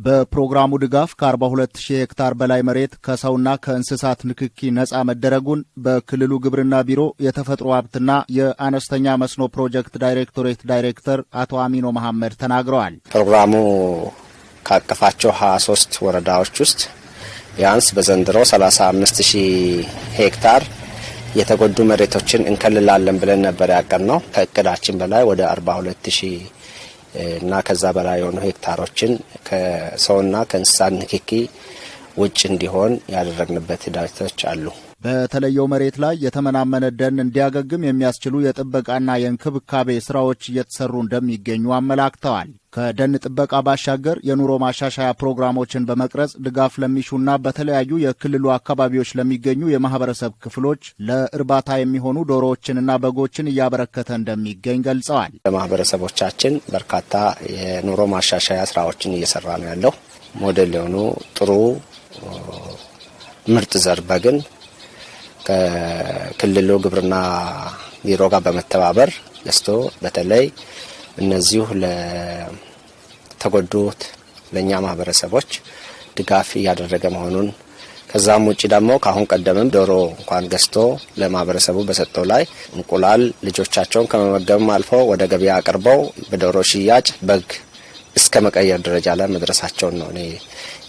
በፕሮግራሙ ድጋፍ ከ42000 ሄክታር በላይ መሬት ከሰውና ከእንስሳት ንክኪ ነፃ መደረጉን በክልሉ ግብርና ቢሮ የተፈጥሮ ሀብትና የአነስተኛ መስኖ ፕሮጀክት ዳይሬክቶሬት ዳይሬክተር አቶ አሚኖ መሐመድ ተናግረዋል። ፕሮግራሙ ካቀፋቸው 23 ወረዳዎች ውስጥ ቢያንስ በዘንድሮ 35000 ሄክታር የተጎዱ መሬቶችን እንከልላለን ብለን ነበር ያቀድነው። ከእቅዳችን በላይ ወደ 42000 እና ከዛ በላይ የሆኑ ሄክታሮችን ከሰውና ከእንስሳት ንክኪ ውጭ እንዲሆን ያደረግንበት ሂደቶች አሉ። በተለየው መሬት ላይ የተመናመነ ደን እንዲያገግም የሚያስችሉ የጥበቃና የእንክብካቤ ስራዎች እየተሰሩ እንደሚገኙ አመላክተዋል። ከደን ጥበቃ ባሻገር የኑሮ ማሻሻያ ፕሮግራሞችን በመቅረጽ ድጋፍ ለሚሹና በተለያዩ የክልሉ አካባቢዎች ለሚገኙ የማህበረሰብ ክፍሎች ለእርባታ የሚሆኑ ዶሮዎችንና በጎችን እያበረከተ እንደሚገኝ ገልጸዋል። ለማህበረሰቦቻችን በርካታ የኑሮ ማሻሻያ ስራዎችን እየሰራ ነው ያለው። ሞዴል የሆኑ ጥሩ ምርጥ ዘር በግን ከክልሉ ግብርና ቢሮ ጋር በመተባበር ገዝቶ በተለይ እነዚሁ ለተጎዱት ለኛ ማህበረሰቦች ድጋፍ እያደረገ መሆኑን ከዛም ውጪ ደግሞ ካሁን ቀደምም ዶሮ እንኳን ገዝቶ ለማህበረሰቡ በሰጠው ላይ እንቁላል ልጆቻቸውን ከመመገብም አልፎ ወደ ገበያ አቅርበው በዶሮ ሽያጭ በግ እስከ መቀየር ደረጃ ላይ መድረሳቸውን ነው እኔ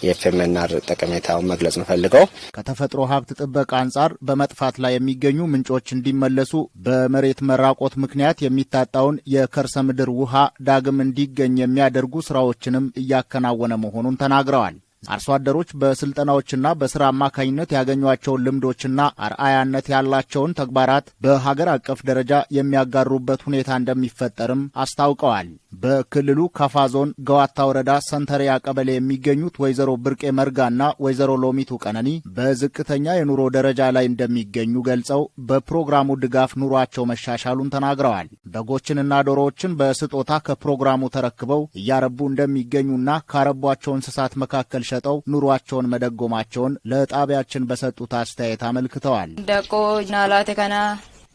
የኤፍኤምኤንአር ጠቀሜታውን መግለጽ እንፈልገው። ከተፈጥሮ ሀብት ጥበቃ አንጻር በመጥፋት ላይ የሚገኙ ምንጮች እንዲመለሱ በመሬት መራቆት ምክንያት የሚታጣውን የከርሰ ምድር ውሃ ዳግም እንዲገኝ የሚያደርጉ ስራዎችንም እያከናወነ መሆኑን ተናግረዋል። አርሶ አደሮች በስልጠናዎችና በስራ አማካኝነት ያገኟቸውን ልምዶችና አርአያነት ያላቸውን ተግባራት በሀገር አቀፍ ደረጃ የሚያጋሩበት ሁኔታ እንደሚፈጠርም አስታውቀዋል። በክልሉ ካፋ ዞን ገዋታ ወረዳ ሰንተሪያ ቀበሌ የሚገኙት ወይዘሮ ብርቄ መርጋና ወይዘሮ ሎሚቱ ቀነኒ በዝቅተኛ የኑሮ ደረጃ ላይ እንደሚገኙ ገልጸው በፕሮግራሙ ድጋፍ ኑሯቸው መሻሻሉን ተናግረዋል። በጎችንና ዶሮዎችን በስጦታ ከፕሮግራሙ ተረክበው እያረቡ እንደሚገኙና ካረቧቸው እንስሳት መካከል ሸጠው ኑሯቸውን መደጎማቸውን ለጣቢያችን በሰጡት አስተያየት አመልክተዋል።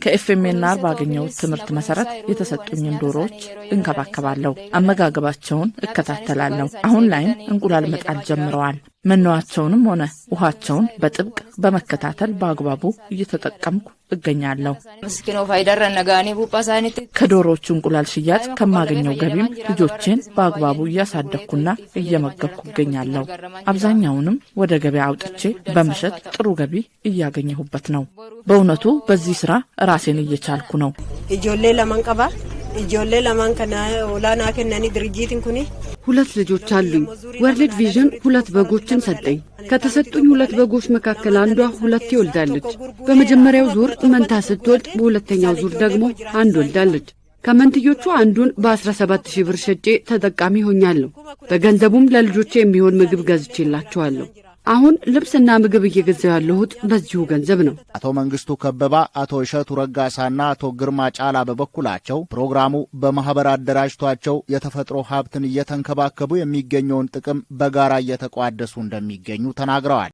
ከኤፍኤምኤንአር ባገኘው ትምህርት መሰረት የተሰጡኝን ዶሮዎች እንከባከባለሁ፣ አመጋገባቸውን እከታተላለሁ። አሁን ላይም እንቁላል መጣል ጀምረዋል። መኖዋቸውንም ሆነ ውሃቸውን በጥብቅ በመከታተል በአግባቡ እየተጠቀምኩ እገኛለሁ። ከዶሮዎቹ እንቁላል ሽያጭ ከማገኘው ገቢም ልጆቼን በአግባቡ እያሳደግኩና እየመገብኩ እገኛለሁ። አብዛኛውንም ወደ ገበያ አውጥቼ በመሸጥ ጥሩ ገቢ እያገኘሁበት ነው። በእውነቱ በዚህ ስራ ራሴን እየቻልኩ ነው። ኢጆሌ ለማንቀባ ኢጆሌ ለማንከና ኦላና ከነኒ ድርጅትን ኩኒ 2 ልጆች አሉኝ። ወርልድ ቪዥን 2 በጎችን ሰጠኝ። ከተሰጡኝ 2 በጎች መካከል አንዷ 2 ይወልዳለች። በመጀመሪያው ዙር መንታ ስትወልድ በሁለተኛው ዙር ደግሞ አንድ ወልዳለች። ከመንትዮቹ አንዱን በ17000 ብር ሸጬ ተጠቃሚ ሆኛለሁ። በገንዘቡም ለልጆቼ የሚሆን ምግብ ገዝቼላቸዋለሁ። አሁን ልብስና ምግብ እየገዛው ያለሁት በዚሁ ገንዘብ ነው። አቶ መንግስቱ ከበባ፣ አቶ እሸቱ ረጋሳና አቶ ግርማ ጫላ በበኩላቸው ፕሮግራሙ በማህበር አደራጅቷቸው የተፈጥሮ ሀብትን እየተንከባከቡ የሚገኘውን ጥቅም በጋራ እየተቋደሱ እንደሚገኙ ተናግረዋል።